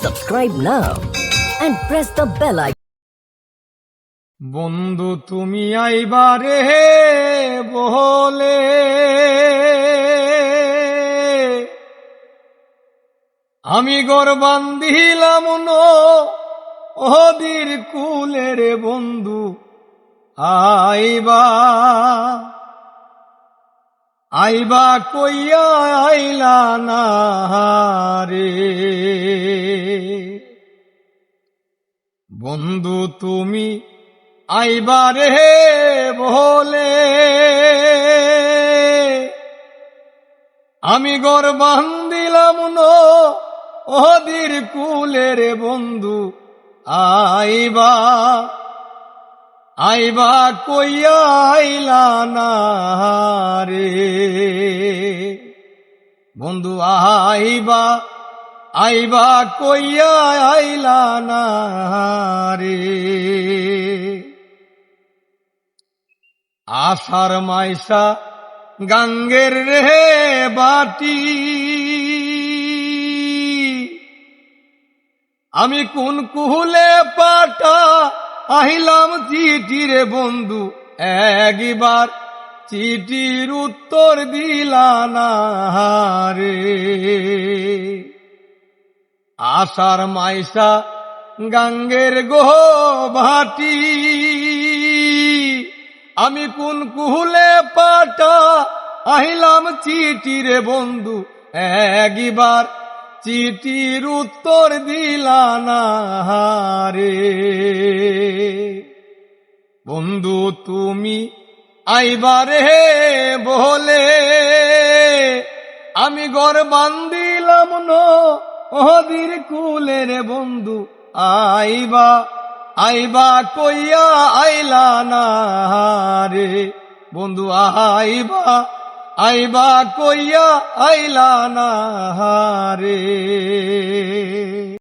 Subscribe now and press the bell icon. বন্ধু তুমি আইবারে বলে আমি ঘর বান্ধিলাম নদীর কূলে রে বন্ধু আইবা আইবা কইয়া আইলা না রে বন্ধু তুমি আইবারে বলে আমি ঘর বান্ধিলাম নদীর কূলে রে বন্ধু আইবা আইবা কইয়া আইলা না রে বন্ধু আইবা আইবা কইয়া আইলা না রে আষাঢ় মাইসা গাঙ্গের রে বাটি আমি কোন কুহুলে পাটা আহিলাম চিঠি রে বন্ধু একবার চিঠির উত্তর দিলা না রে আষাঢ় মাইসা গাঙ্গের গো ভাটি আমি কোন কুহুলে পাটা আহিলাম চিঠি রে বন্ধু একবার চিঠির উত্তর দিলা না রে বন্ধু তুমি আইবারে বলে আমি ঘর বান্ধিলাম নদীর কূলে রে বন্ধু আইবা আইবা কইয়া আইলা না রে বন্ধু আইবা আইবা কইয়া আইলা না রে।